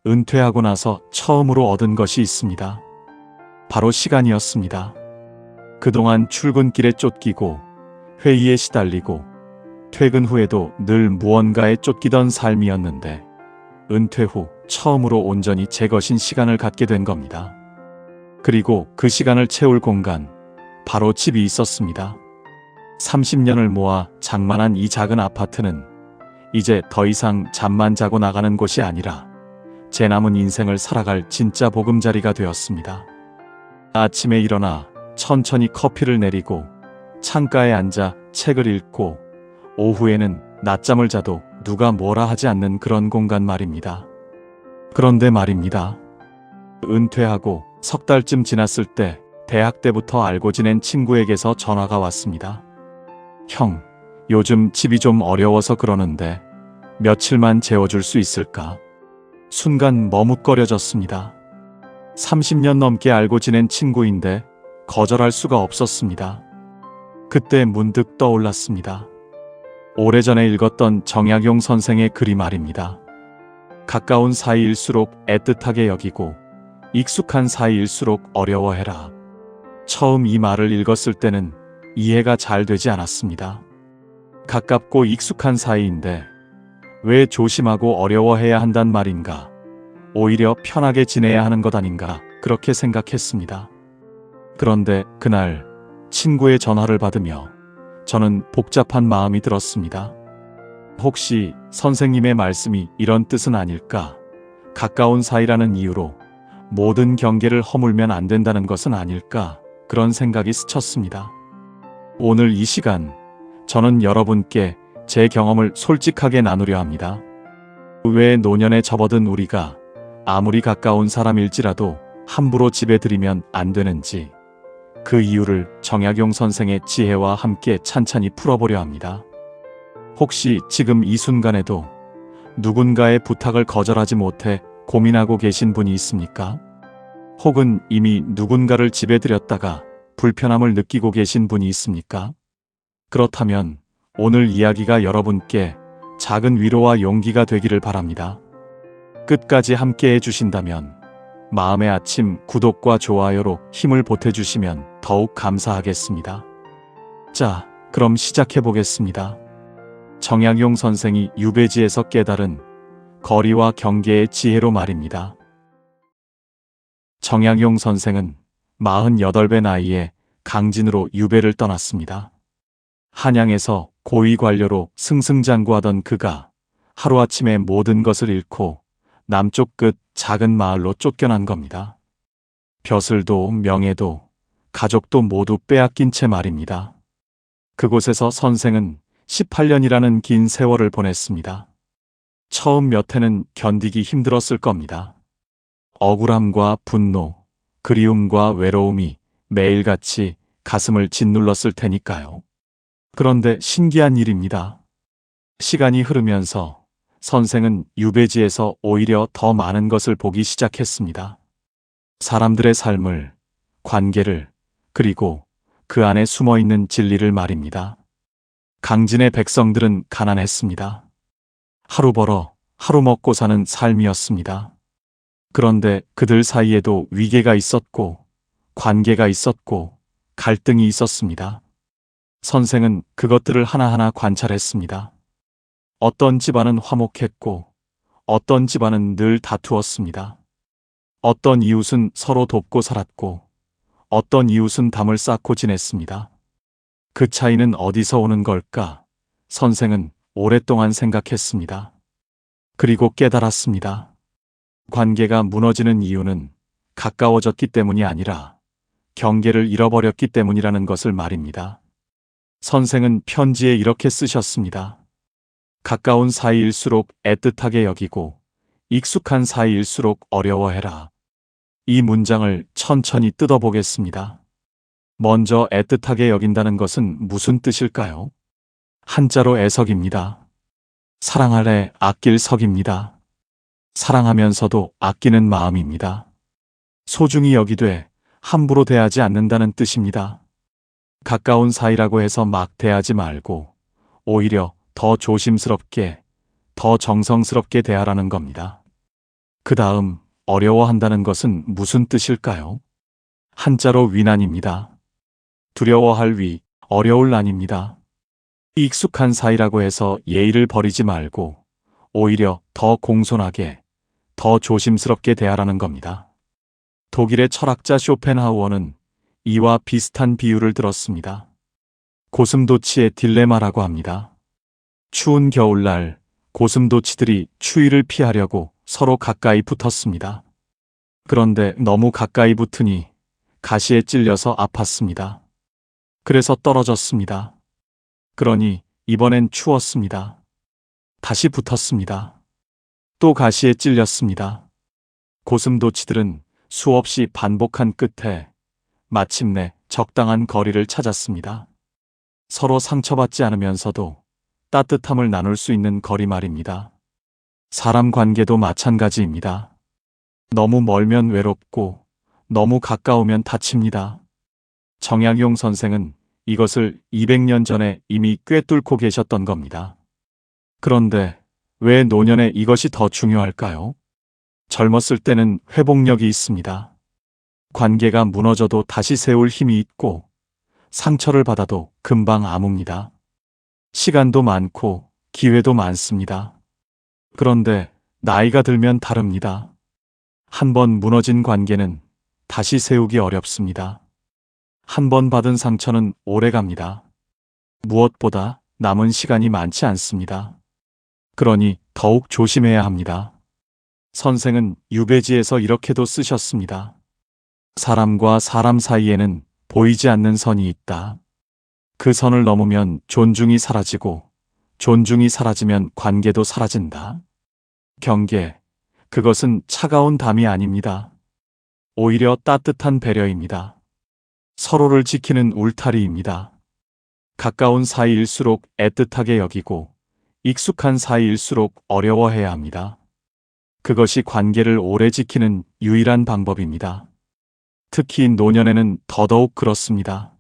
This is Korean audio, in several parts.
은퇴하고 나서 처음으로 얻은 것이 있습니다. 바로 시간이었습니다. 그동안 출근길에 쫓기고 회의에 시달리고 퇴근 후에도 늘 무언가에 쫓기던 삶이었는데 은퇴 후 처음으로 온전히 제 것인 시간을 갖게 된 겁니다. 그리고 그 시간을 채울 공간, 바로 집이 있었습니다. 30년을 모아 장만한 이 작은 아파트는 이제 더 이상 잠만 자고 나가는 곳이 아니라 제 남은 인생을 살아갈 진짜 보금자리가 되었습니다. 아침에 일어나 천천히 커피를 내리고 창가에 앉아 책을 읽고 오후에는 낮잠을 자도 누가 뭐라 하지 않는 그런 공간 말입니다. 그런데 말입니다. 은퇴하고 석 달쯤 지났을 때 대학 때부터 알고 지낸 친구에게서 전화가 왔습니다. 형, 요즘 집이 좀 어려워서 그러는데 며칠만 재워줄 수 있을까? 순간 머뭇거려졌습니다. 30년 넘게 알고 지낸 친구인데 거절할 수가 없었습니다. 그때 문득 떠올랐습니다. 오래전에 읽었던 정약용 선생의 글이 말입니다. 가까운 사이일수록 애틋하게 여기고 익숙한 사이일수록 어려워해라. 처음 이 말을 읽었을 때는 이해가 잘 되지 않았습니다. 가깝고 익숙한 사이인데 왜 조심하고 어려워해야 한단 말인가? 오히려 편하게 지내야 하는 것 아닌가? 그렇게 생각했습니다. 그런데 그날 친구의 전화를 받으며 저는 복잡한 마음이 들었습니다. 혹시 선생님의 말씀이 이런 뜻은 아닐까? 가까운 사이라는 이유로 모든 경계를 허물면 안 된다는 것은 아닐까? 그런 생각이 스쳤습니다. 오늘 이 시간 저는 여러분께 제 경험을 솔직하게 나누려 합니다. 왜 노년에 접어든 우리가 아무리 가까운 사람일지라도 함부로 집에 들이면 안 되는지, 그 이유를 정약용 선생의 지혜와 함께 찬찬히 풀어보려 합니다. 혹시 지금 이 순간에도 누군가의 부탁을 거절하지 못해 고민하고 계신 분이 있습니까? 혹은 이미 누군가를 집에 들였다가 불편함을 느끼고 계신 분이 있습니까? 그렇다면 오늘 이야기가 여러분께 작은 위로와 용기가 되기를 바랍니다. 끝까지 함께 해주신다면 마음의 아침 구독과 좋아요로 힘을 보태주시면 더욱 감사하겠습니다. 자, 그럼 시작해보겠습니다. 정약용 선생이 유배지에서 깨달은 거리와 경계의 지혜로 말입니다. 정약용 선생은 48배 나이에 강진으로 유배를 떠났습니다. 한양에서 고위 관료로 승승장구하던 그가 하루아침에 모든 것을 잃고 남쪽 끝 작은 마을로 쫓겨난 겁니다. 벼슬도 명예도 가족도 모두 빼앗긴 채 말입니다. 그곳에서 선생은 18년이라는 긴 세월을 보냈습니다. 처음 몇 해는 견디기 힘들었을 겁니다. 억울함과 분노, 그리움과 외로움이 매일같이 가슴을 짓눌렀을 테니까요. 그런데 신기한 일입니다. 시간이 흐르면서 선생은 유배지에서 오히려 더 많은 것을 보기 시작했습니다. 사람들의 삶을, 관계를, 그리고 그 안에 숨어있는 진리를 말입니다. 강진의 백성들은 가난했습니다. 하루 벌어 하루 먹고 사는 삶이었습니다. 그런데 그들 사이에도 위계가 있었고, 관계가 있었고, 갈등이 있었습니다. 선생은 그것들을 하나하나 관찰했습니다. 어떤 집안은 화목했고, 어떤 집안은 늘 다투었습니다. 어떤 이웃은 서로 돕고 살았고, 어떤 이웃은 담을 쌓고 지냈습니다. 그 차이는 어디서 오는 걸까? 선생은 오랫동안 생각했습니다. 그리고 깨달았습니다. 관계가 무너지는 이유는 가까워졌기 때문이 아니라 경계를 잃어버렸기 때문이라는 것을 말입니다. 선생은 편지에 이렇게 쓰셨습니다. 가까운 사이일수록 애틋하게 여기고 익숙한 사이일수록 어려워해라. 이 문장을 천천히 뜯어보겠습니다. 먼저 애틋하게 여긴다는 것은 무슨 뜻일까요? 한자로 애석입니다. 사랑할래 아낄 석입니다. 사랑하면서도 아끼는 마음입니다. 소중히 여기되 함부로 대하지 않는다는 뜻입니다. 가까운 사이라고 해서 막 대하지 말고 오히려 더 조심스럽게, 더 정성스럽게 대하라는 겁니다. 그 다음 어려워한다는 것은 무슨 뜻일까요? 한자로 위난입니다. 두려워할 위, 어려울 난입니다. 익숙한 사이라고 해서 예의를 버리지 말고 오히려 더 공손하게, 더 조심스럽게 대하라는 겁니다. 독일의 철학자 쇼펜하우어는 이와 비슷한 비유를 들었습니다. 고슴도치의 딜레마라고 합니다. 추운 겨울날 고슴도치들이 추위를 피하려고 서로 가까이 붙었습니다. 그런데 너무 가까이 붙으니 가시에 찔려서 아팠습니다. 그래서 떨어졌습니다. 그러니 이번엔 추웠습니다. 다시 붙었습니다. 또 가시에 찔렸습니다. 고슴도치들은 수없이 반복한 끝에 마침내 적당한 거리를 찾았습니다. 서로 상처받지 않으면서도 따뜻함을 나눌 수 있는 거리 말입니다. 사람 관계도 마찬가지입니다. 너무 멀면 외롭고 너무 가까우면 다칩니다. 정약용 선생은 이것을 200년 전에 이미 꿰뚫고 계셨던 겁니다. 그런데 왜 노년에 이것이 더 중요할까요? 젊었을 때는 회복력이 있습니다. 관계가 무너져도 다시 세울 힘이 있고 상처를 받아도 금방 아뭅니다. 시간도 많고 기회도 많습니다. 그런데 나이가 들면 다릅니다. 한 번 무너진 관계는 다시 세우기 어렵습니다. 한 번 받은 상처는 오래 갑니다. 무엇보다 남은 시간이 많지 않습니다. 그러니 더욱 조심해야 합니다. 선생은 유배지에서 이렇게도 쓰셨습니다. 사람과 사람 사이에는 보이지 않는 선이 있다. 그 선을 넘으면 존중이 사라지고 존중이 사라지면 관계도 사라진다. 경계, 그것은 차가운 담이 아닙니다. 오히려 따뜻한 배려입니다. 서로를 지키는 울타리입니다. 가까운 사이일수록 애틋하게 여기고 익숙한 사이일수록 어려워해야 합니다. 그것이 관계를 오래 지키는 유일한 방법입니다. 특히 노년에는 더더욱 그렇습니다.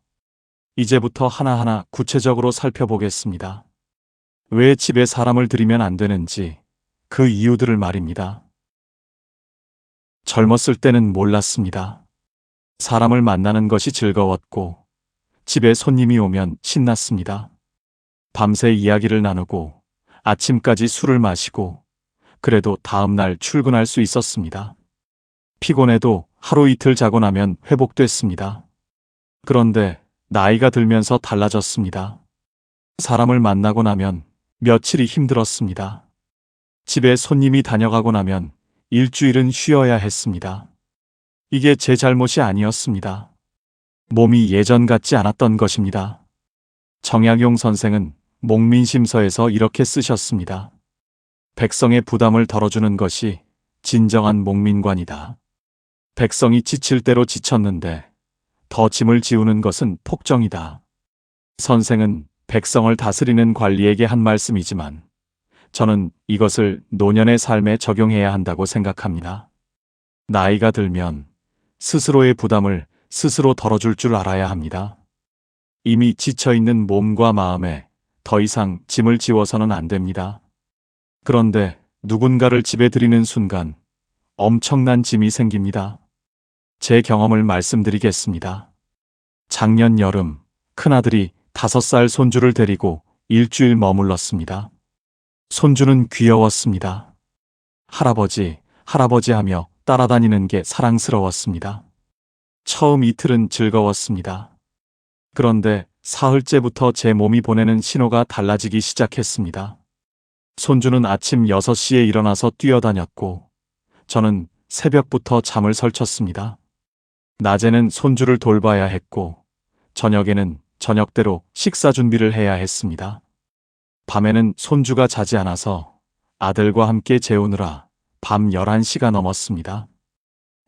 이제부터 하나하나 구체적으로 살펴보겠습니다. 왜 집에 사람을 들이면 안 되는지 그 이유들을 말입니다. 젊었을 때는 몰랐습니다. 사람을 만나는 것이 즐거웠고 집에 손님이 오면 신났습니다. 밤새 이야기를 나누고 아침까지 술을 마시고 그래도 다음날 출근할 수 있었습니다. 피곤해도 하루 이틀 자고 나면 회복됐습니다. 그런데 나이가 들면서 달라졌습니다. 사람을 만나고 나면 며칠이 힘들었습니다. 집에 손님이 다녀가고 나면 일주일은 쉬어야 했습니다. 이게 제 잘못이 아니었습니다. 몸이 예전 같지 않았던 것입니다. 정약용 선생은 목민심서에서 이렇게 쓰셨습니다. 백성의 부담을 덜어주는 것이 진정한 목민관이다. 백성이 지칠 대로 지쳤는데 더 짐을 지우는 것은 폭정이다. 선생은 백성을 다스리는 관리에게 한 말씀이지만 저는 이것을 노년의 삶에 적용해야 한다고 생각합니다. 나이가 들면 스스로의 부담을 스스로 덜어줄 줄 알아야 합니다. 이미 지쳐있는 몸과 마음에 더 이상 짐을 지워서는 안 됩니다. 그런데 누군가를 집에 들이는 순간 엄청난 짐이 생깁니다. 제 경험을 말씀드리겠습니다. 작년 여름 큰아들이 5살 손주를 데리고 일주일 머물렀습니다. 손주는 귀여웠습니다. 할아버지, 할아버지 하며 따라다니는 게 사랑스러웠습니다. 처음 이틀은 즐거웠습니다. 그런데 사흘째부터 제 몸이 보내는 신호가 달라지기 시작했습니다. 손주는 아침 6시에 일어나서 뛰어다녔고 저는 새벽부터 잠을 설쳤습니다. 낮에는 손주를 돌봐야 했고 저녁에는 저녁대로 식사 준비를 해야 했습니다. 밤에는 손주가 자지 않아서 아들과 함께 재우느라 밤 11시가 넘었습니다.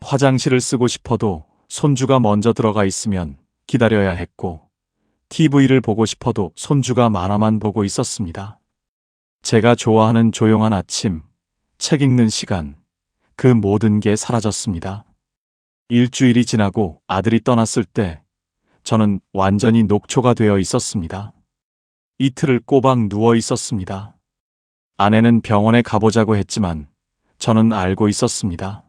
화장실을 쓰고 싶어도 손주가 먼저 들어가 있으면 기다려야 했고 TV를 보고 싶어도 손주가 만화만 보고 있었습니다. 제가 좋아하는 조용한 아침, 책 읽는 시간, 그 모든 게 사라졌습니다. 일주일이 지나고 아들이 떠났을 때 저는 완전히 녹초가 되어 있었습니다. 이틀을 꼬박 누워 있었습니다. 아내는 병원에 가보자고 했지만 저는 알고 있었습니다.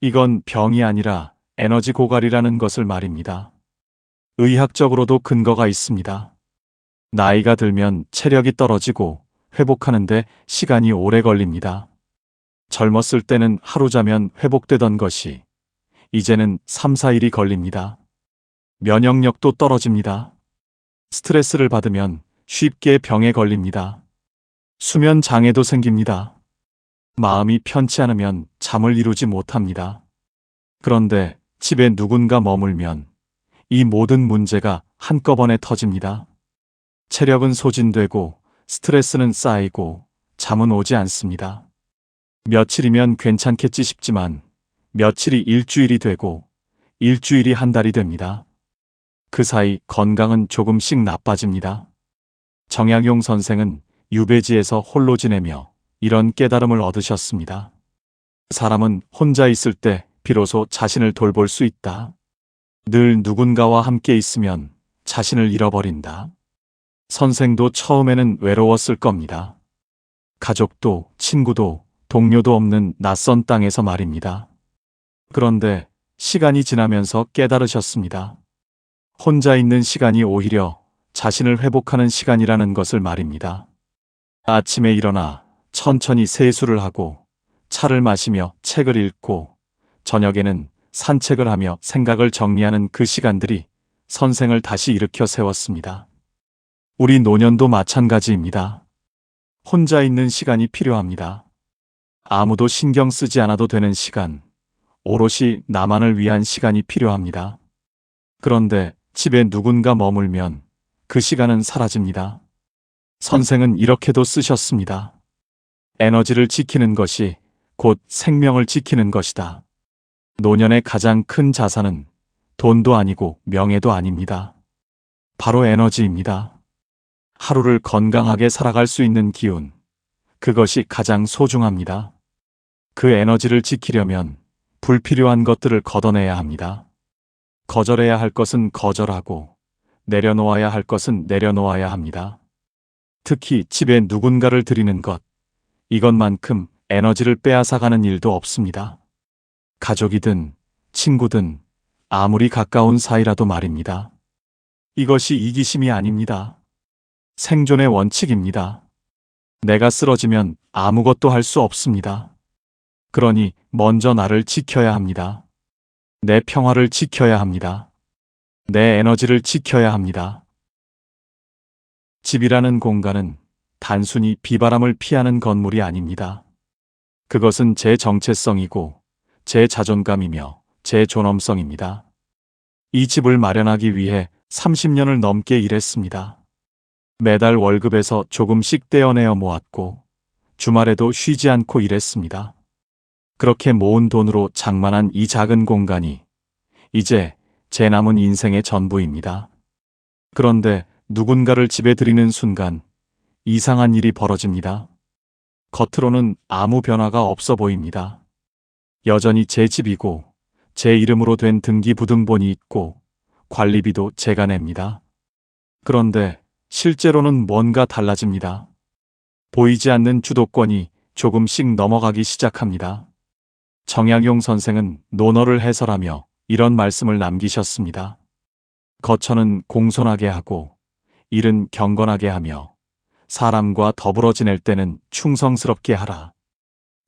이건 병이 아니라 에너지 고갈이라는 것을 말입니다. 의학적으로도 근거가 있습니다. 나이가 들면 체력이 떨어지고 회복하는데 시간이 오래 걸립니다. 젊었을 때는 하루 자면 회복되던 것이 이제는 3, 4일이 걸립니다. 면역력도 떨어집니다. 스트레스를 받으면 쉽게 병에 걸립니다. 수면 장애도 생깁니다. 마음이 편치 않으면 잠을 이루지 못합니다. 그런데 집에 누군가 머물면 이 모든 문제가 한꺼번에 터집니다. 체력은 소진되고 스트레스는 쌓이고 잠은 오지 않습니다. 며칠이면 괜찮겠지 싶지만 며칠이 일주일이 되고 일주일이 한 달이 됩니다. 그 사이 건강은 조금씩 나빠집니다. 정약용 선생은 유배지에서 홀로 지내며 이런 깨달음을 얻으셨습니다. 사람은 혼자 있을 때 비로소 자신을 돌볼 수 있다. 늘 누군가와 함께 있으면 자신을 잃어버린다. 선생도 처음에는 외로웠을 겁니다. 가족도 친구도 동료도 없는 낯선 땅에서 말입니다. 그런데 시간이 지나면서 깨달으셨습니다. 혼자 있는 시간이 오히려 자신을 회복하는 시간이라는 것을 말입니다. 아침에 일어나 천천히 세수를 하고 차를 마시며 책을 읽고 저녁에는 산책을 하며 생각을 정리하는 그 시간들이 선생을 다시 일으켜 세웠습니다. 우리 노년도 마찬가지입니다. 혼자 있는 시간이 필요합니다. 아무도 신경 쓰지 않아도 되는 시간, 오롯이 나만을 위한 시간이 필요합니다. 그런데 집에 누군가 머물면 그 시간은 사라집니다. 선생은 이렇게도 쓰셨습니다. 에너지를 지키는 것이 곧 생명을 지키는 것이다. 노년의 가장 큰 자산은 돈도 아니고 명예도 아닙니다. 바로 에너지입니다. 하루를 건강하게 살아갈 수 있는 기운, 그것이 가장 소중합니다. 그 에너지를 지키려면 불필요한 것들을 걷어내야 합니다. 거절해야 할 것은 거절하고 내려놓아야 할 것은 내려놓아야 합니다. 특히 집에 누군가를 들이는 것, 이것만큼 에너지를 빼앗아가는 일도 없습니다. 가족이든 친구든 아무리 가까운 사이라도 말입니다. 이것이 이기심이 아닙니다. 생존의 원칙입니다. 내가 쓰러지면 아무것도 할 수 없습니다. 그러니 먼저 나를 지켜야 합니다. 내 평화를 지켜야 합니다. 내 에너지를 지켜야 합니다. 집이라는 공간은 단순히 비바람을 피하는 건물이 아닙니다. 그것은 제 정체성이고 제 자존감이며 제 존엄성입니다. 이 집을 마련하기 위해 30년을 넘게 일했습니다. 매달 월급에서 조금씩 떼어내어 모았고 주말에도 쉬지 않고 일했습니다. 그렇게 모은 돈으로 장만한 이 작은 공간이 이제 제 남은 인생의 전부입니다. 그런데 누군가를 집에 들이는 순간 이상한 일이 벌어집니다. 겉으로는 아무 변화가 없어 보입니다. 여전히 제 집이고 제 이름으로 된 등기부등본이 있고 관리비도 제가 냅니다. 그런데 실제로는 뭔가 달라집니다. 보이지 않는 주도권이 조금씩 넘어가기 시작합니다. 정약용 선생은 논어를 해설하며 이런 말씀을 남기셨습니다. 거처는 공손하게 하고 일은 경건하게 하며 사람과 더불어 지낼 때는 충성스럽게 하라.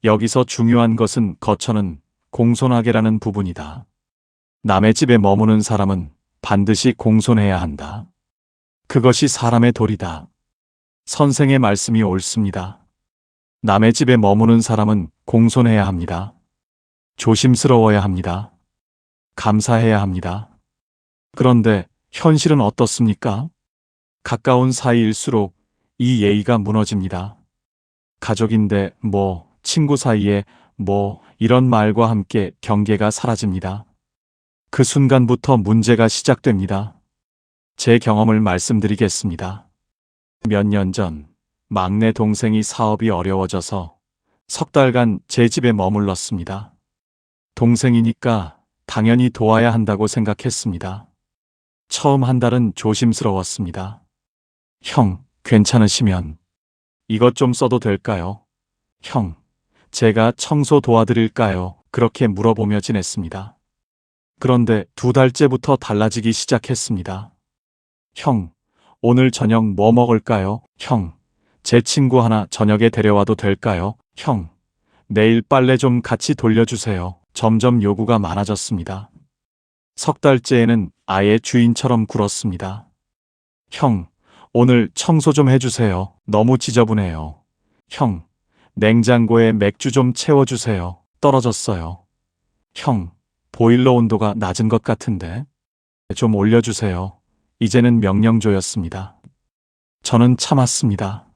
여기서 중요한 것은 거처는 공손하게라는 부분이다. 남의 집에 머무는 사람은 반드시 공손해야 한다. 그것이 사람의 도리다. 선생의 말씀이 옳습니다. 남의 집에 머무는 사람은 공손해야 합니다. 조심스러워야 합니다. 감사해야 합니다. 그런데 현실은 어떻습니까? 가까운 사이일수록 이 예의가 무너집니다. 가족인데 친구 사이에 이런 말과 함께 경계가 사라집니다. 그 순간부터 문제가 시작됩니다. 제 경험을 말씀드리겠습니다. 몇 년 전 막내 동생이 사업이 어려워져서 석 달간 제 집에 머물렀습니다. 동생이니까 당연히 도와야 한다고 생각했습니다. 처음 한 달은 조심스러웠습니다. 형, 괜찮으시면 이것 좀 써도 될까요? 형, 제가 청소 도와드릴까요? 그렇게 물어보며 지냈습니다. 그런데 2달째부터 달라지기 시작했습니다. 형, 오늘 저녁 뭐 먹을까요? 형, 제 친구 하나 저녁에 데려와도 될까요? 형, 내일 빨래 좀 같이 돌려주세요. 점점 요구가 많아졌습니다. 3달째에는 아예 주인처럼 굴었습니다. 형, 오늘 청소 좀 해주세요. 너무 지저분해요. 형, 냉장고에 맥주 좀 채워주세요. 떨어졌어요. 형, 보일러 온도가 낮은 것 같은데 좀 올려주세요. 이제는 명령조였습니다. 저는 참았습니다.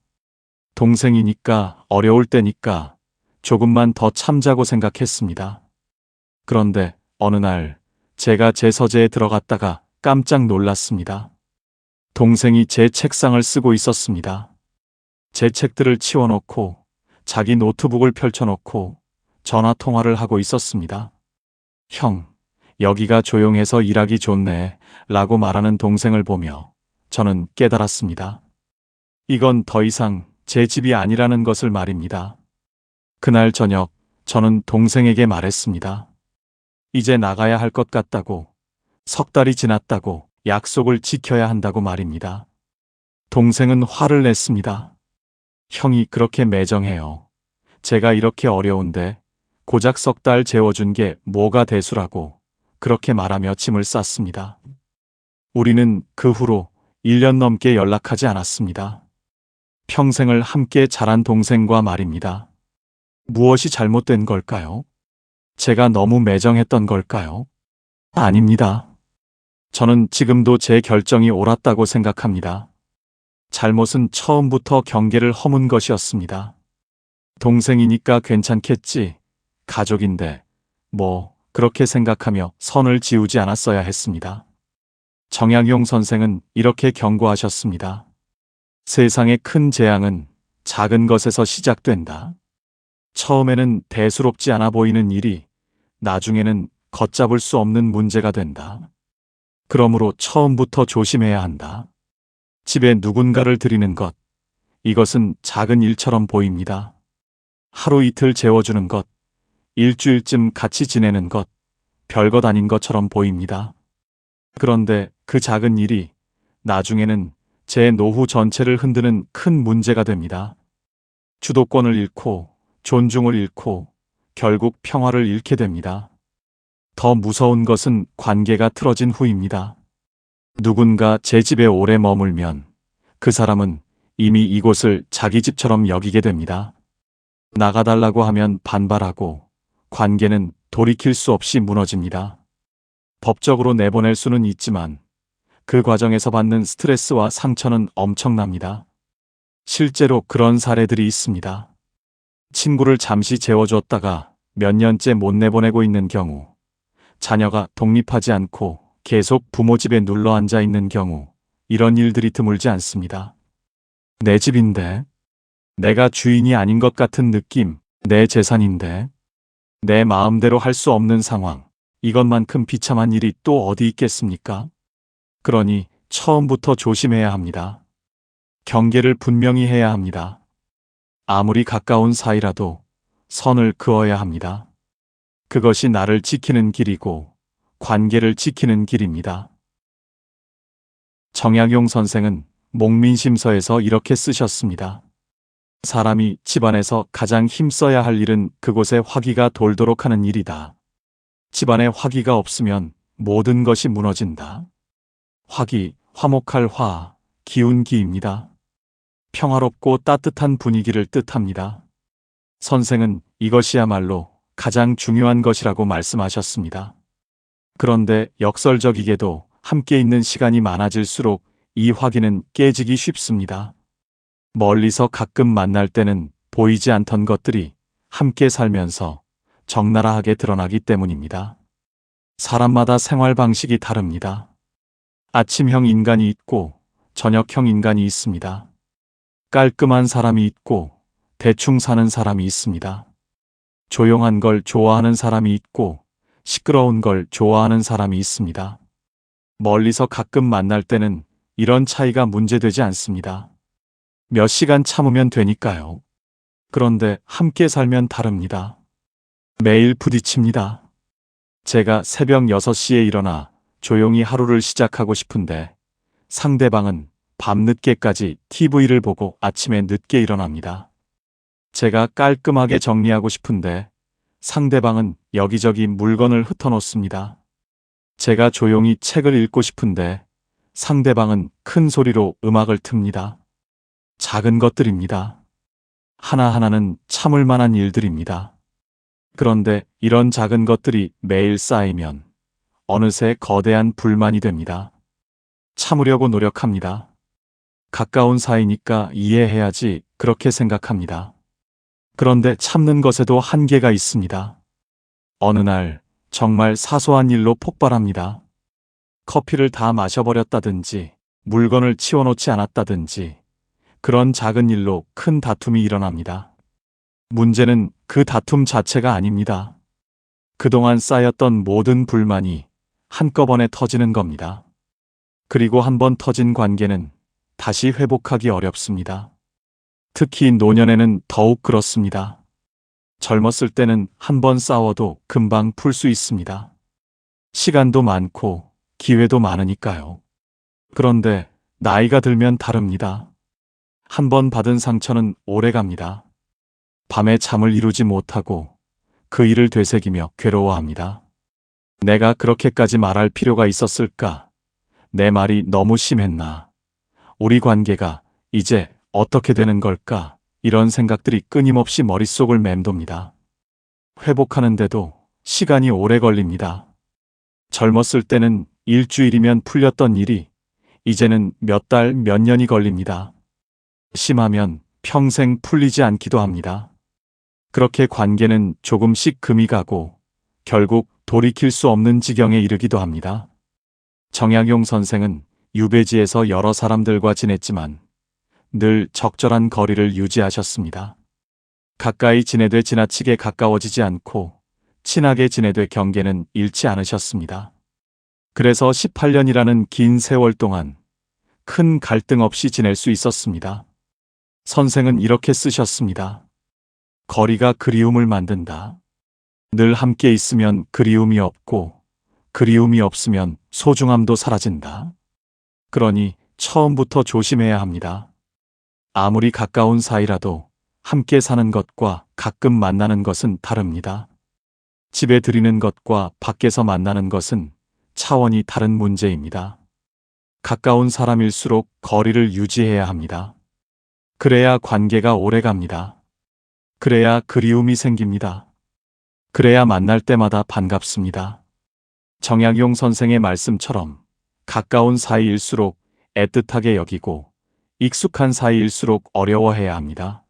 동생이니까, 어려울 때니까 조금만 더 참자고 생각했습니다. 그런데 어느 날 제가 제 서재에 들어갔다가 깜짝 놀랐습니다. 동생이 제 책상을 쓰고 있었습니다. 제 책들을 치워놓고 자기 노트북을 펼쳐놓고 전화 통화를 하고 있었습니다. 형, 여기가 조용해서 일하기 좋네 라고 말하는 동생을 보며 저는 깨달았습니다. 이건 더 이상 제 집이 아니라는 것을 말입니다. 그날 저녁 저는 동생에게 말했습니다. 이제 나가야 할 것 같다고, 3달이 지났다고, 약속을 지켜야 한다고 말입니다. 동생은 화를 냈습니다. 형이 그렇게 매정해요. 제가 이렇게 어려운데 고작 3달 재워준 게 뭐가 대수라고 그렇게 말하며 침을 쌌습니다. 우리는 그 후로 1년 넘게 연락하지 않았습니다. 평생을 함께 자란 동생과 말입니다. 무엇이 잘못된 걸까요? 제가 너무 매정했던 걸까요? 아닙니다. 저는 지금도 제 결정이 옳았다고 생각합니다. 잘못은 처음부터 경계를 허문 것이었습니다. 동생이니까 괜찮겠지, 가족인데, 뭐, 그렇게 생각하며 선을 지우지 않았어야 했습니다. 정약용 선생은 이렇게 경고하셨습니다. 세상의 큰 재앙은 작은 것에서 시작된다. 처음에는 대수롭지 않아 보이는 일이 나중에는 걷잡을 수 없는 문제가 된다. 그러므로 처음부터 조심해야 한다. 집에 누군가를 들이는 것, 이것은 작은 일처럼 보입니다. 하루 이틀 재워주는 것, 일주일쯤 같이 지내는 것, 별것 아닌 것처럼 보입니다. 그런데 그 작은 일이 나중에는 제 노후 전체를 흔드는 큰 문제가 됩니다. 주도권을 잃고 존중을 잃고 결국 평화를 잃게 됩니다. 더 무서운 것은 관계가 틀어진 후입니다. 누군가 제 집에 오래 머물면 그 사람은 이미 이곳을 자기 집처럼 여기게 됩니다. 나가달라고 하면 반발하고 관계는 돌이킬 수 없이 무너집니다. 법적으로 내보낼 수는 있지만 그 과정에서 받는 스트레스와 상처는 엄청납니다. 실제로 그런 사례들이 있습니다. 친구를 잠시 재워줬다가 몇 년째 못 내보내고 있는 경우, 자녀가 독립하지 않고 계속 부모 집에 눌러 앉아 있는 경우, 이런 일들이 드물지 않습니다. 내 집인데, 내가 주인이 아닌 것 같은 느낌, 내 재산인데, 내 마음대로 할 수 없는 상황, 이것만큼 비참한 일이 또 어디 있겠습니까? 그러니 처음부터 조심해야 합니다. 경계를 분명히 해야 합니다. 아무리 가까운 사이라도 선을 그어야 합니다. 그것이 나를 지키는 길이고 관계를 지키는 길입니다. 정약용 선생은 목민심서에서 이렇게 쓰셨습니다. 사람이 집안에서 가장 힘써야 할 일은 그곳에 화기가 돌도록 하는 일이다. 집안에 화기가 없으면 모든 것이 무너진다. 화기, 화목할 화, 기운기입니다. 평화롭고 따뜻한 분위기를 뜻합니다. 선생은 이것이야말로 가장 중요한 것이라고 말씀하셨습니다. 그런데 역설적이게도 함께 있는 시간이 많아질수록 이 화기는 깨지기 쉽습니다. 멀리서 가끔 만날 때는 보이지 않던 것들이 함께 살면서 적나라하게 드러나기 때문입니다. 사람마다 생활 방식이 다릅니다. 아침형 인간이 있고 저녁형 인간이 있습니다. 깔끔한 사람이 있고 대충 사는 사람이 있습니다. 조용한 걸 좋아하는 사람이 있고 시끄러운 걸 좋아하는 사람이 있습니다. 멀리서 가끔 만날 때는 이런 차이가 문제되지 않습니다. 몇 시간 참으면 되니까요. 그런데 함께 살면 다릅니다. 매일 부딪힙니다. 제가 새벽 6시에 일어나 조용히 하루를 시작하고 싶은데 상대방은 밤늦게까지 TV를 보고 아침에 늦게 일어납니다. 제가 깔끔하게 정리하고 싶은데 상대방은 여기저기 물건을 흩어놓습니다. 제가 조용히 책을 읽고 싶은데 상대방은 큰 소리로 음악을 틉니다. 작은 것들입니다. 하나하나는 참을 만한 일들입니다. 그런데 이런 작은 것들이 매일 쌓이면 어느새 거대한 불만이 됩니다. 참으려고 노력합니다. 가까운 사이니까 이해해야지 그렇게 생각합니다. 그런데 참는 것에도 한계가 있습니다. 어느 날 정말 사소한 일로 폭발합니다. 커피를 다 마셔버렸다든지 물건을 치워놓지 않았다든지 그런 작은 일로 큰 다툼이 일어납니다. 문제는 그 다툼 자체가 아닙니다. 그동안 쌓였던 모든 불만이 한꺼번에 터지는 겁니다. 그리고 한번 터진 관계는 다시 회복하기 어렵습니다. 특히 노년에는 더욱 그렇습니다. 젊었을 때는 한번 싸워도 금방 풀 수 있습니다. 시간도 많고 기회도 많으니까요. 그런데 나이가 들면 다릅니다. 한번 받은 상처는 오래 갑니다. 밤에 잠을 이루지 못하고 그 일을 되새기며 괴로워합니다. 내가 그렇게까지 말할 필요가 있었을까? 내 말이 너무 심했나? 우리 관계가 이제 어떻게 되는 걸까? 이런 생각들이 끊임없이 머릿속을 맴돕니다. 회복하는데도 시간이 오래 걸립니다. 젊었을 때는 일주일이면 풀렸던 일이 이제는 몇 달, 몇 년이 걸립니다. 심하면 평생 풀리지 않기도 합니다. 그렇게 관계는 조금씩 금이 가고 결국 돌이킬 수 없는 지경에 이르기도 합니다. 정약용 선생은 유배지에서 여러 사람들과 지냈지만 늘 적절한 거리를 유지하셨습니다. 가까이 지내되 지나치게 가까워지지 않고 친하게 지내되 경계는 잃지 않으셨습니다. 그래서 18년이라는 긴 세월 동안 큰 갈등 없이 지낼 수 있었습니다. 선생은 이렇게 쓰셨습니다. 거리가 그리움을 만든다. 늘 함께 있으면 그리움이 없고 그리움이 없으면 소중함도 사라진다. 그러니 처음부터 조심해야 합니다. 아무리 가까운 사이라도 함께 사는 것과 가끔 만나는 것은 다릅니다. 집에 들이는 것과 밖에서 만나는 것은 차원이 다른 문제입니다. 가까운 사람일수록 거리를 유지해야 합니다. 그래야 관계가 오래 갑니다. 그래야 그리움이 생깁니다. 그래야 만날 때마다 반갑습니다. 정약용 선생의 말씀처럼 가까운 사이일수록 애틋하게 여기고 익숙한 사이일수록 어려워해야 합니다.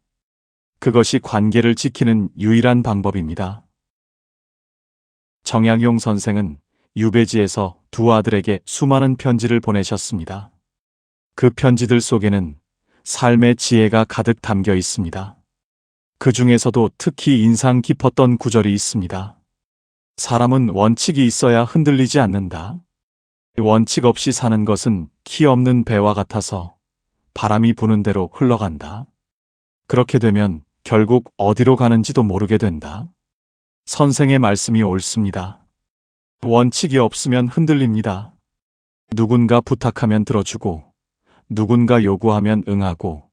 그것이 관계를 지키는 유일한 방법입니다. 정약용 선생은 유배지에서 두 아들에게 수많은 편지를 보내셨습니다. 그 편지들 속에는 삶의 지혜가 가득 담겨 있습니다. 그 중에서도 특히 인상 깊었던 구절이 있습니다. 사람은 원칙이 있어야 흔들리지 않는다. 원칙 없이 사는 것은 키 없는 배와 같아서 바람이 부는 대로 흘러간다. 그렇게 되면 결국 어디로 가는지도 모르게 된다. 선생의 말씀이 옳습니다. 원칙이 없으면 흔들립니다. 누군가 부탁하면 들어주고 누군가 요구하면 응하고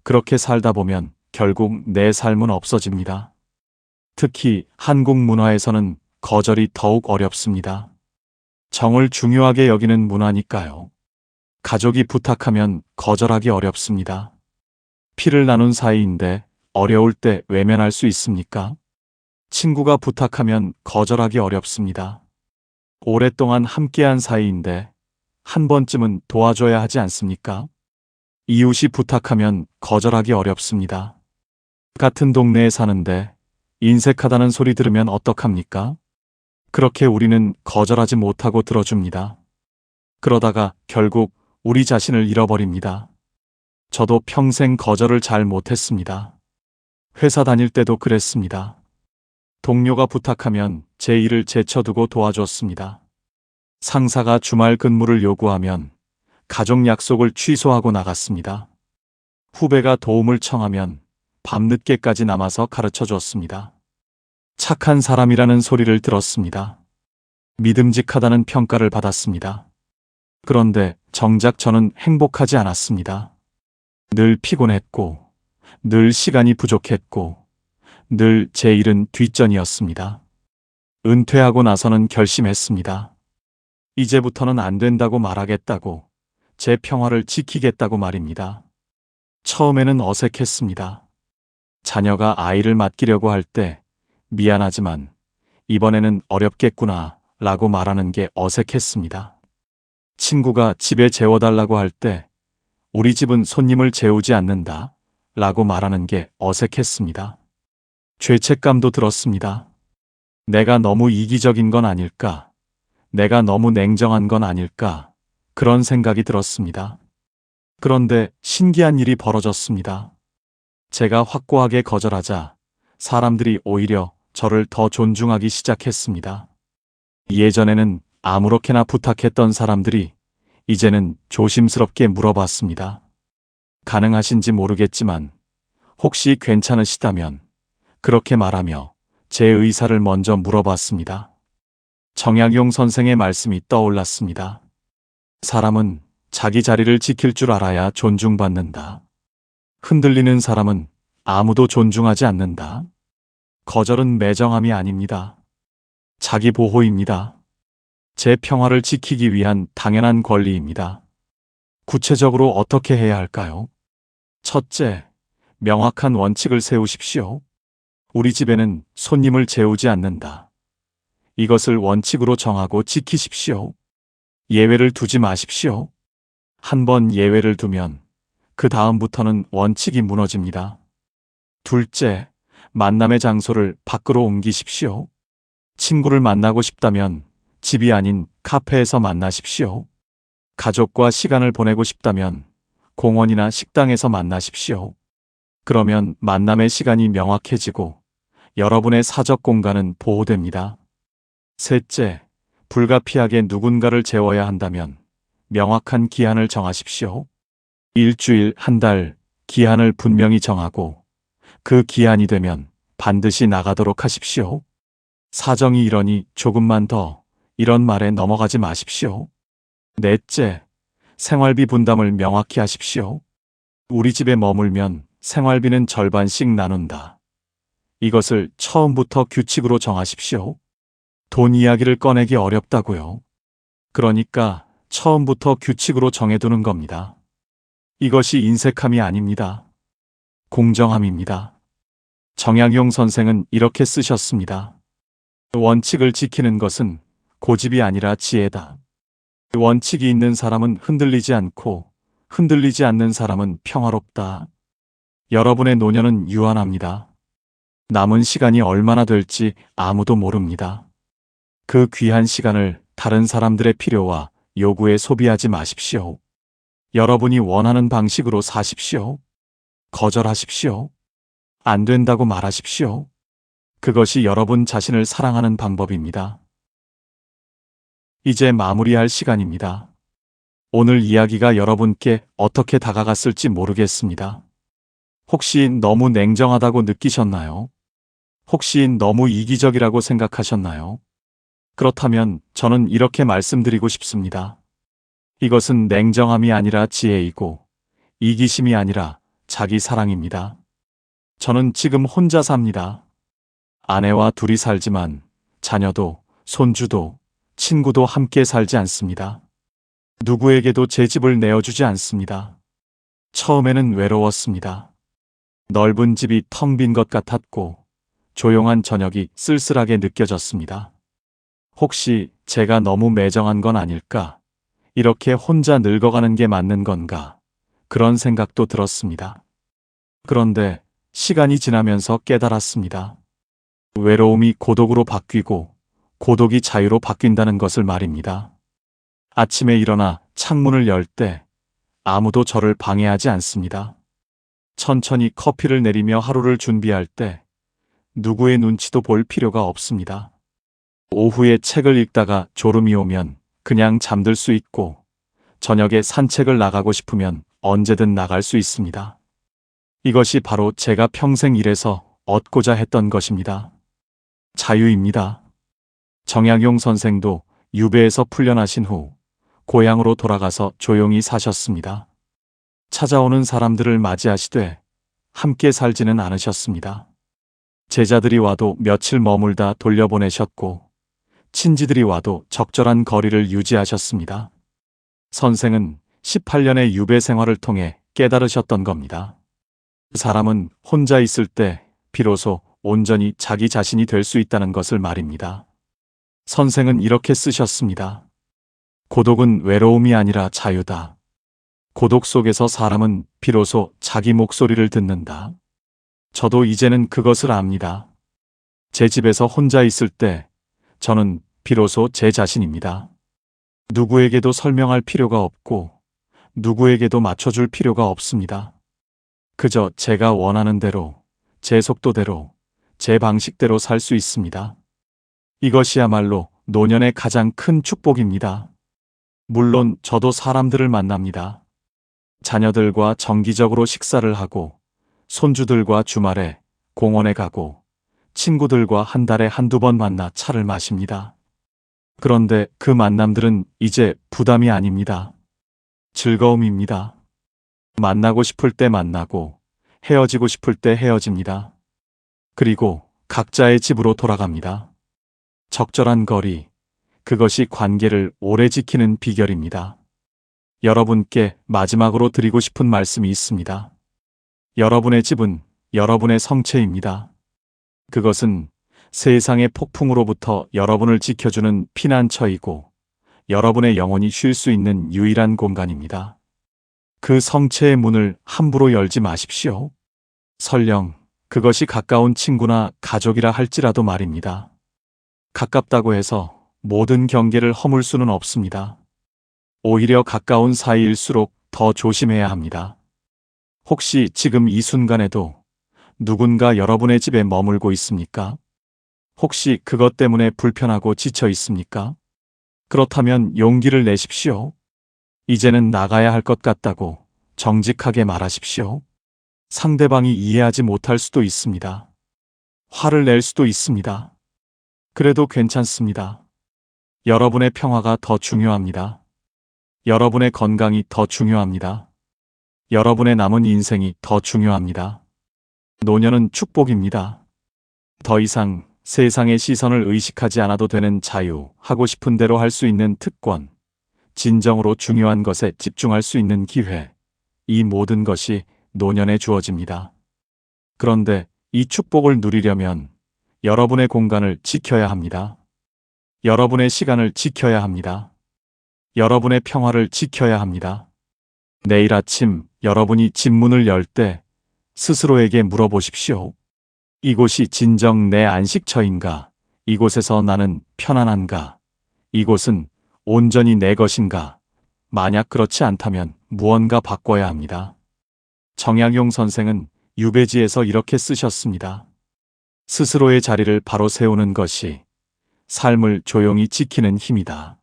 그렇게 살다 보면 결국 내 삶은 없어집니다. 특히 한국 문화에서는 거절이 더욱 어렵습니다. 정을 중요하게 여기는 문화니까요. 가족이 부탁하면 거절하기 어렵습니다. 피를 나눈 사이인데 어려울 때 외면할 수 있습니까? 친구가 부탁하면 거절하기 어렵습니다. 오랫동안 함께한 사이인데 한 번쯤은 도와줘야 하지 않습니까? 이웃이 부탁하면 거절하기 어렵습니다. 같은 동네에 사는데 인색하다는 소리 들으면 어떡합니까? 그렇게 우리는 거절하지 못하고 들어줍니다. 그러다가 결국 우리 자신을 잃어버립니다. 저도 평생 거절을 잘 못했습니다. 회사 다닐 때도 그랬습니다. 동료가 부탁하면 제 일을 제쳐두고 도와줬습니다. 상사가 주말 근무를 요구하면 가족 약속을 취소하고 나갔습니다. 후배가 도움을 청하면 밤늦게까지 남아서 가르쳐 줬습니다. 착한 사람이라는 소리를 들었습니다. 믿음직하다는 평가를 받았습니다. 그런데 정작 저는 행복하지 않았습니다. 늘 피곤했고, 늘 시간이 부족했고, 늘 제 일은 뒷전이었습니다. 은퇴하고 나서는 결심했습니다. 이제부터는 안 된다고 말하겠다고, 제 평화를 지키겠다고 말입니다. 처음에는 어색했습니다. 자녀가 아이를 맡기려고 할 때 미안하지만 이번에는 어렵겠구나 라고 말하는 게 어색했습니다. 친구가 집에 재워달라고 할 때 우리 집은 손님을 재우지 않는다 라고 말하는 게 어색했습니다. 죄책감도 들었습니다. 내가 너무 이기적인 건 아닐까? 내가 너무 냉정한 건 아닐까? 그런 생각이 들었습니다. 그런데 신기한 일이 벌어졌습니다. 제가 확고하게 거절하자 사람들이 오히려 저를 더 존중하기 시작했습니다. 예전에는 아무렇게나 부탁했던 사람들이 이제는 조심스럽게 물어봤습니다. 가능하신지 모르겠지만 혹시 괜찮으시다면 그렇게 말하며 제 의사를 먼저 물어봤습니다. 정약용 선생의 말씀이 떠올랐습니다. 사람은 자기 자리를 지킬 줄 알아야 존중받는다. 흔들리는 사람은 아무도 존중하지 않는다. 거절은 매정함이 아닙니다. 자기 보호입니다. 제 평화를 지키기 위한 당연한 권리입니다. 구체적으로 어떻게 해야 할까요? 첫째, 명확한 원칙을 세우십시오. 우리 집에는 손님을 재우지 않는다. 이것을 원칙으로 정하고 지키십시오. 예외를 두지 마십시오. 한번 예외를 두면 그 다음부터는 원칙이 무너집니다. 둘째, 만남의 장소를 밖으로 옮기십시오. 친구를 만나고 싶다면 집이 아닌 카페에서 만나십시오. 가족과 시간을 보내고 싶다면 공원이나 식당에서 만나십시오. 그러면 만남의 시간이 명확해지고 여러분의 사적 공간은 보호됩니다. 셋째, 불가피하게 누군가를 재워야 한다면 명확한 기한을 정하십시오. 일주일, 한 달, 기한을 분명히 정하고 그 기한이 되면 반드시 나가도록 하십시오. 사정이 이러니 조금만 더 이런 말에 넘어가지 마십시오. 넷째, 생활비 분담을 명확히 하십시오. 우리 집에 머물면 생활비는 절반씩 나눈다. 이것을 처음부터 규칙으로 정하십시오. 돈 이야기를 꺼내기 어렵다고요. 그러니까 처음부터 규칙으로 정해두는 겁니다. 이것이 인색함이 아닙니다. 공정함입니다. 정약용 선생은 이렇게 쓰셨습니다. 원칙을 지키는 것은 고집이 아니라 지혜다. 원칙이 있는 사람은 흔들리지 않고 흔들리지 않는 사람은 평화롭다. 여러분의 노년은 유한합니다. 남은 시간이 얼마나 될지 아무도 모릅니다. 그 귀한 시간을 다른 사람들의 필요와 요구에 소비하지 마십시오. 여러분이 원하는 방식으로 사십시오. 거절하십시오. 안 된다고 말하십시오. 그것이 여러분 자신을 사랑하는 방법입니다. 이제 마무리할 시간입니다. 오늘 이야기가 여러분께 어떻게 다가갔을지 모르겠습니다. 혹시 너무 냉정하다고 느끼셨나요? 혹시 너무 이기적이라고 생각하셨나요? 그렇다면 저는 이렇게 말씀드리고 싶습니다. 이것은 냉정함이 아니라 지혜이고 이기심이 아니라 자기 사랑입니다. 저는 지금 혼자 삽니다. 아내와 둘이 살지만 자녀도 손주도 친구도 함께 살지 않습니다. 누구에게도 제 집을 내어주지 않습니다. 처음에는 외로웠습니다. 넓은 집이 텅 빈 것 같았고 조용한 저녁이 쓸쓸하게 느껴졌습니다. 혹시 제가 너무 매정한 건 아닐까? 이렇게 혼자 늙어가는 게 맞는 건가? 그런 생각도 들었습니다. 그런데 시간이 지나면서 깨달았습니다. 외로움이 고독으로 바뀌고 고독이 자유로 바뀐다는 것을 말입니다. 아침에 일어나 창문을 열 때 아무도 저를 방해하지 않습니다. 천천히 커피를 내리며 하루를 준비할 때 누구의 눈치도 볼 필요가 없습니다. 오후에 책을 읽다가 졸음이 오면 그냥 잠들 수 있고 저녁에 산책을 나가고 싶으면 언제든 나갈 수 있습니다. 이것이 바로 제가 평생 일해서 얻고자 했던 것입니다. 자유입니다. 정약용 선생도 유배에서 풀려나신 후 고향으로 돌아가서 조용히 사셨습니다. 찾아오는 사람들을 맞이하시되 함께 살지는 않으셨습니다. 제자들이 와도 며칠 머물다 돌려보내셨고 친지들이 와도 적절한 거리를 유지하셨습니다. 선생은 18년의 유배 생활을 통해 깨달으셨던 겁니다. 사람은 혼자 있을 때 비로소 온전히 자기 자신이 될 수 있다는 것을 말입니다. 선생은 이렇게 쓰셨습니다. 고독은 외로움이 아니라 자유다. 고독 속에서 사람은 비로소 자기 목소리를 듣는다. 저도 이제는 그것을 압니다. 제 집에서 혼자 있을 때 저는 비로소 제 자신입니다. 누구에게도 설명할 필요가 없고 누구에게도 맞춰줄 필요가 없습니다. 그저 제가 원하는 대로, 제 속도대로, 제 방식대로 살 수 있습니다. 이것이야말로 노년의 가장 큰 축복입니다. 물론 저도 사람들을 만납니다. 자녀들과 정기적으로 식사를 하고 손주들과 주말에 공원에 가고 친구들과 한 달에 한두 번 만나 차를 마십니다. 그런데 그 만남들은 이제 부담이 아닙니다. 즐거움입니다. 만나고 싶을 때 만나고 헤어지고 싶을 때 헤어집니다. 그리고 각자의 집으로 돌아갑니다. 적절한 거리, 그것이 관계를 오래 지키는 비결입니다. 여러분께 마지막으로 드리고 싶은 말씀이 있습니다. 여러분의 집은 여러분의 성체입니다. 그것은 세상의 폭풍으로부터 여러분을 지켜주는 피난처이고 여러분의 영혼이 쉴 수 있는 유일한 공간입니다. 그 성체의 문을 함부로 열지 마십시오. 설령 그것이 가까운 친구나 가족이라 할지라도 말입니다. 가깝다고 해서 모든 경계를 허물 수는 없습니다. 오히려 가까운 사이일수록 더 조심해야 합니다. 혹시 지금 이 순간에도 누군가 여러분의 집에 머물고 있습니까? 혹시 그것 때문에 불편하고 지쳐 있습니까? 그렇다면 용기를 내십시오. 이제는 나가야 할 것 같다고 정직하게 말하십시오. 상대방이 이해하지 못할 수도 있습니다. 화를 낼 수도 있습니다. 그래도 괜찮습니다. 여러분의 평화가 더 중요합니다. 여러분의 건강이 더 중요합니다. 여러분의 남은 인생이 더 중요합니다. 노년은 축복입니다. 더 이상 세상의 시선을 의식하지 않아도 되는 자유, 하고 싶은 대로 할 수 있는 특권, 진정으로 중요한 것에 집중할 수 있는 기회, 이 모든 것이 노년에 주어집니다. 그런데 이 축복을 누리려면 여러분의 공간을 지켜야 합니다. 여러분의 시간을 지켜야 합니다. 여러분의 평화를 지켜야 합니다. 내일 아침 여러분이 집 문을 열 때 스스로에게 물어보십시오. 이곳이 진정 내 안식처인가? 이곳에서 나는 편안한가? 이곳은 온전히 내 것인가? 만약 그렇지 않다면 무언가 바꿔야 합니다. 정약용 선생은 유배지에서 이렇게 쓰셨습니다. 스스로의 자리를 바로 세우는 것이 삶을 조용히 지키는 힘이다.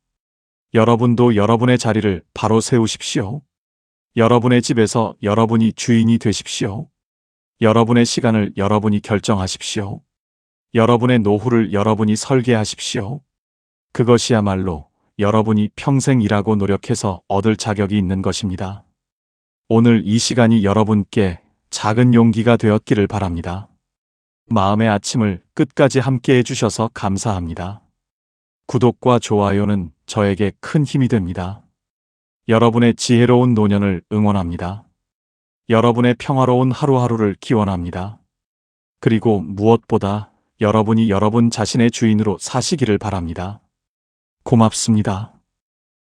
여러분도 여러분의 자리를 바로 세우십시오. 여러분의 집에서 여러분이 주인이 되십시오. 여러분의 시간을 여러분이 결정하십시오. 여러분의 노후를 여러분이 설계하십시오. 그것이야말로 여러분이 평생 일하고 노력해서 얻을 자격이 있는 것입니다. 오늘 이 시간이 여러분께 작은 용기가 되었기를 바랍니다. 마음의 아침을 끝까지 함께 해주셔서 감사합니다. 구독과 좋아요는 저에게 큰 힘이 됩니다. 여러분의 지혜로운 노년을 응원합니다. 여러분의 평화로운 하루하루를 기원합니다. 그리고 무엇보다 여러분이 여러분 자신의 주인으로 사시기를 바랍니다. 고맙습니다.